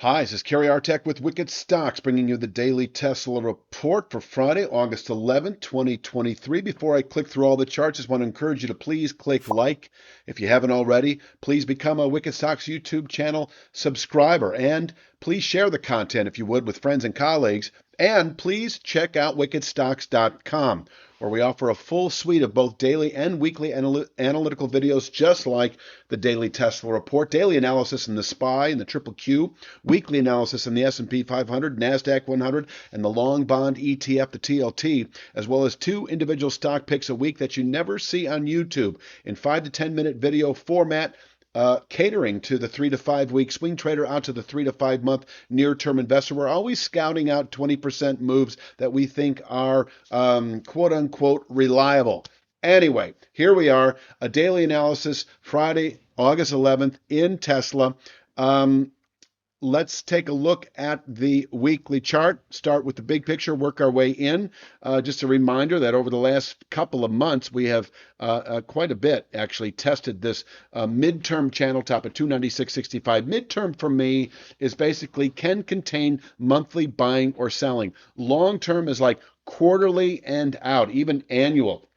Hi, this is Kerry Artek with Wicked Stocks, bringing you the daily Tesla report for Friday, August 11th, 2023. Before I click through all the charts, just want to encourage you to please click like if you haven't already. Please become a Wicked Stocks YouTube channel subscriber, and please share the content if you would with friends and colleagues. And please check out wickedstocks.com, where we offer a full suite of both daily and weekly analytical videos, just like the daily Tesla report, daily analysis in the SPY and the Triple Q, weekly analysis in the S&P 500, NASDAQ 100, and the long bond ETF, the TLT, as well as two individual stock picks a week that you never see on YouTube in 5 to 10 minute video format, catering to the 3 to 5 week swing trader out to the 3 to 5 month near term investor. We're always scouting out 20% moves that we think are quote unquote reliable. Anyway, here we are, a daily analysis Friday, August 11th in Tesla. Let's take a look at the weekly chart. Start with the big picture, work our way in. Just a reminder that over the last couple of months, we have quite a bit actually tested this midterm channel top at 296.65. Midterm for me is basically can contain monthly buying or selling. Long term is like quarterly and out, even annual.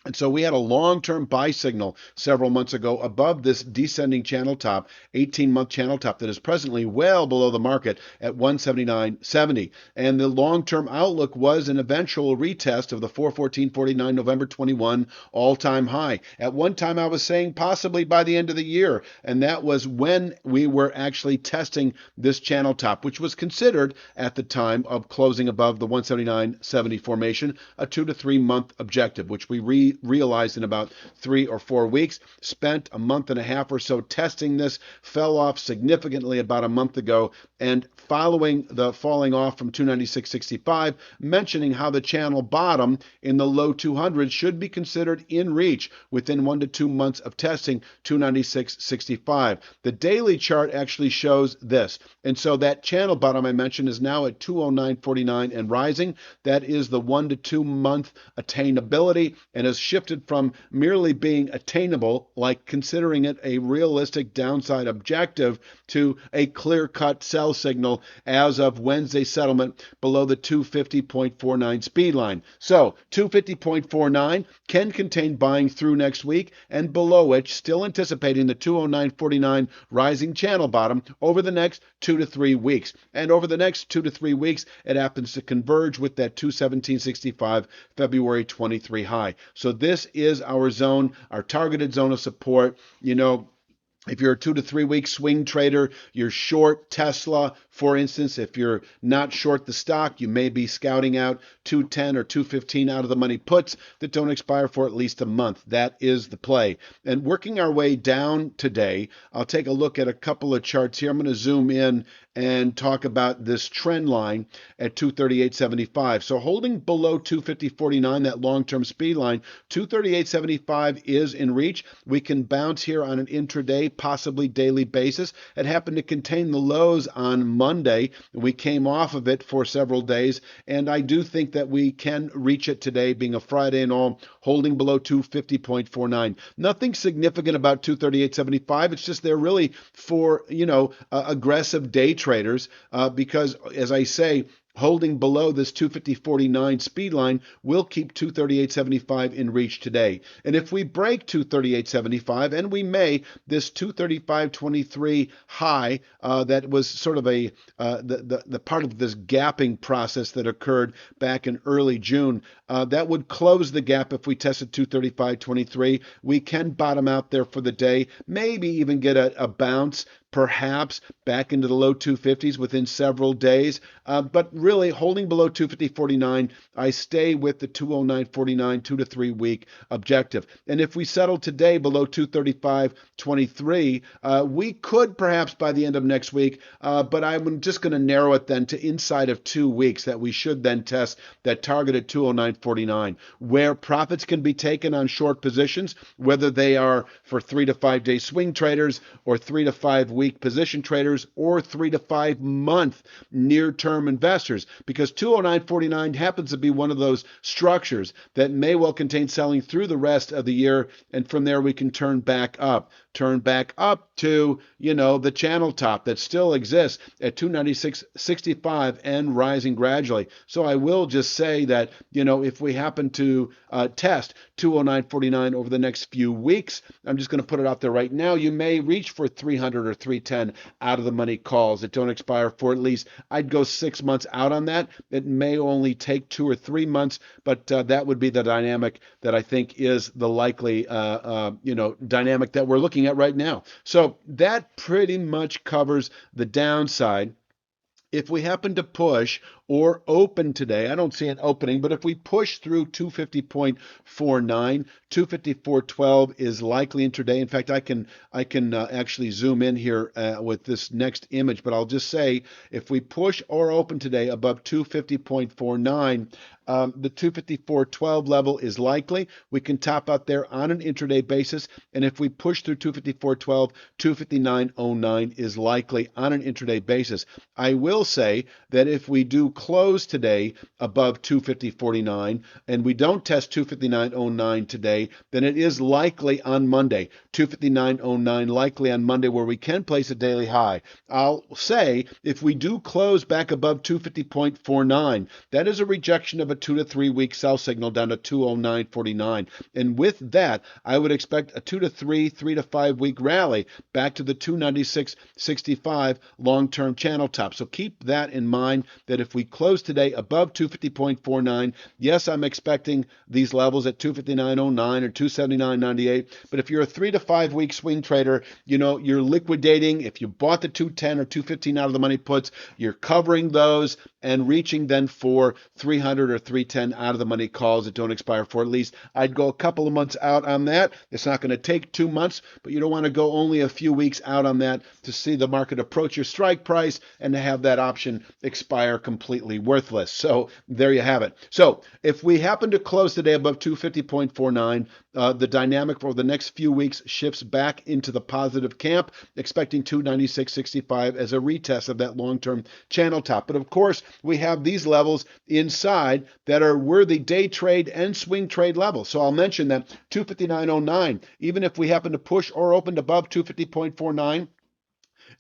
And so we had a long-term buy signal several months ago above this descending channel top, 18-month channel top that is presently well below the market at 179.70. And the long-term outlook was an eventual retest of the 414.49 November 21 all-time high. At one time I was saying possibly by the end of the year, and that was when we were actually testing this channel top, which was considered at the time of closing above the 179.70 formation a 2 to 3 month objective, which we realized in about 3 or 4 weeks. Spent a month and a half or so testing this, fell off significantly about a month ago, and following the falling off from 296.65, mentioning how the channel bottom in the low 200s should be considered in reach within 1 to 2 months of testing 296.65. The daily chart actually shows this. And so that channel bottom I mentioned is now at 209.49 and rising. That is the 1 to 2 month attainability, and has shifted from merely being attainable, like considering it a realistic downside objective, to a clear-cut sell signal as of Wednesday settlement below the 250.49 speed line. So 250.49 can contain buying through next week, and below it, still anticipating the 209.49 rising channel bottom over the next 2 to 3 weeks. And over the next 2 to 3 weeks, it happens to converge with that 217.65 February 23 high. So this is our zone, our targeted zone of support. If you're a 2 to 3 week swing trader, you're short Tesla, for instance. If you're not short the stock, you may be scouting out 210 or 215 out of the money puts that don't expire for at least a month. That is the play. And working our way down today, I'll take a look at a couple of charts here. I'm going to zoom in and talk about this trend line at 238.75. So holding below 250.49, that long-term speed line, 238.75 is in reach. We can bounce here on an intraday, possibly daily basis. It happened to contain the lows on Monday. We came off of it for several days, and I do think that we can reach it today, being a Friday and all, holding below 250.49. Nothing significant about 238.75. It's just they're really for, aggressive day traders, because, as I say, holding below this 250.49 speed line will keep 238.75 in reach today. And if we break 238.75, and we may, this 235.23 high that was sort of the part of this gapping process that occurred back in early June, that would close the gap. If we tested 235.23, we can bottom out there for the day, maybe even get a bounce, perhaps back into the low 250s within several days. But really holding below 250.49, I stay with the 209.49 2 to 3 week objective. And if we settle today below 235.23, we could perhaps by the end of next week, but I'm just going to narrow it then to inside of 2 weeks, that we should then test that target at 209.49, where profits can be taken on short positions, whether they are for 3 to 5 day swing traders or 3 to 5 week position traders or 3 to 5 month near term investors, because 209.49 happens to be one of those structures that may well contain selling through the rest of the year. And from there, we can turn back up to, the channel top that still exists at 296.65 and rising gradually. So I will just say that, if we happen to test 209.49 over the next few weeks, I'm just going to put it out there right now, you may reach for 300 or 310 out of the money calls that don't expire for at least, I'd go 6 months out on that. It may only take 2 or 3 months, but that would be the dynamic that I think is the likely, dynamic that we're looking at right now. So that pretty much covers the downside. If we happen to push or open today, I don't see an opening, but if we push through 250.49, 254.12 is likely intraday. In fact, I can actually zoom in here with this next image, but I'll just say if we push or open today above 250.49, the 254.12 level is likely. We can top out there on an intraday basis, and if we push through 254.12, 259.09 is likely on an intraday basis. I will say that if we do close today above 250.49 and we don't test 259.09 today, then it is likely on Monday. 259.09 likely on Monday, where we can place a daily high. I'll say if we do close back above 250.49, that is a rejection of a 2 to 3 week sell signal down to 209.49. And with that, I would expect a 2 to 3 to 5 week rally back to the 296.65 long-term channel top. So keep that in mind, that if we close today above 250.49, yes, I'm expecting these levels at 259.09 or 279.98. But if you're a 3 to 5 week swing trader, you're liquidating. If you bought the 210 or 215 out of the money puts, you're covering those and reaching then for 300 or 310 out of the money calls that don't expire for at least, I'd go a couple of months out on that. It's not going to take 2 months, but you don't want to go only a few weeks out on that to see the market approach your strike price and to have that option expire completely worthless. So there you have it. So if we happen to close today above 250.49, the dynamic for the next few weeks shifts back into the positive camp, expecting 296.65 as a retest of that long-term channel top. But of course, we have these levels inside that are worthy day trade and swing trade levels. So I'll mention that 259.09, even if we happen to push or open above 250.49,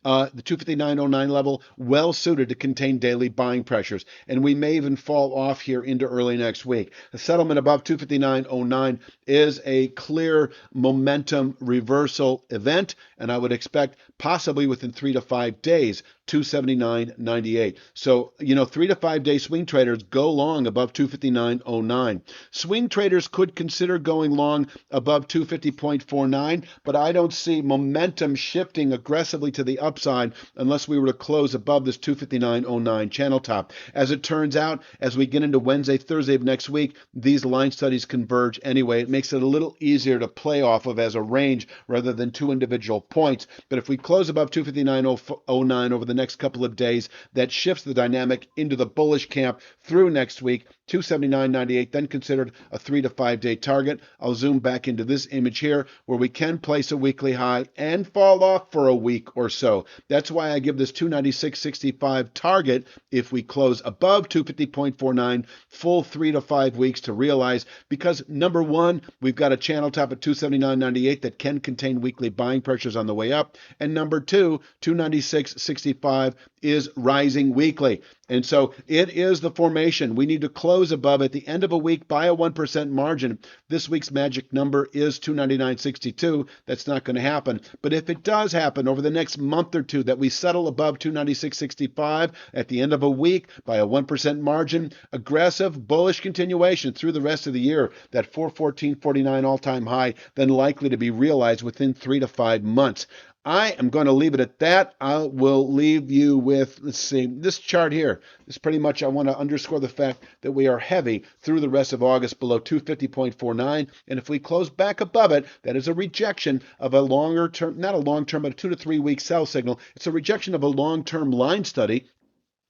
the 259.09 level, well suited to contain daily buying pressures. And we may even fall off here into early next week. The settlement above 259.09 is a clear momentum reversal event, and I would expect possibly within 3 to 5 days, 279.98. So, 3 to 5 day swing traders go long above 259.09. Swing traders could consider going long above 250.49, but I don't see momentum shifting aggressively to the upside unless we were to close above this 259.09 channel top. As it turns out, as we get into Wednesday, Thursday of next week, these line studies converge anyway. It makes it a little easier to play off of as a range rather than two individual points. But if we close above 259.09 over the next couple of days, that shifts the dynamic into the bullish camp through next week. 279.98 then considered a 3 to 5 day target. I'll zoom back into this image here where we can place a weekly high and fall off for a week or so. That's why I give this 296.65 target if we close above 250.49 full 3 to 5 weeks to realize, because number one, we've got a channel top at 279.98 that can contain weekly buying pressures on the way up, and number two, 296.65 is rising weekly. And so it is the formation. We need to close above at the end of a week by a 1% margin. This week's magic number is 299.62. That's not going to happen. But if it does happen over the next month or two that we settle above 296.65 at the end of a week by a 1% margin, aggressive bullish continuation through the rest of the year, that 414.49 all-time high, then likely to be realized within 3 to 5 months. I am going to leave it at that. I will leave you with, let's see, this chart here. This pretty much, I want to underscore the fact that we are heavy through the rest of August below 250.49. And if we close back above it, that is a rejection of a longer term, not a long term, but a 2 to 3 week sell signal. It's a rejection of a long term line study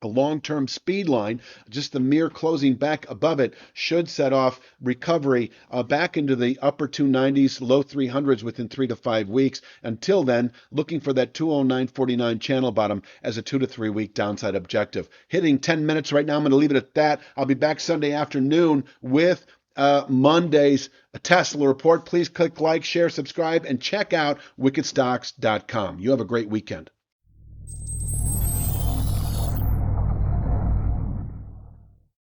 A long-term speed line, just the mere closing back above it, should set off recovery back into the upper 290s, low 300s within 3 to 5 weeks. Until then, looking for that 209.49 channel bottom as a 2 to 3 week downside objective. Hitting 10 minutes right now. I'm going to leave it at that. I'll be back Sunday afternoon with Monday's Tesla report. Please click like, share, subscribe, and check out wickedstocks.com. You have a great weekend.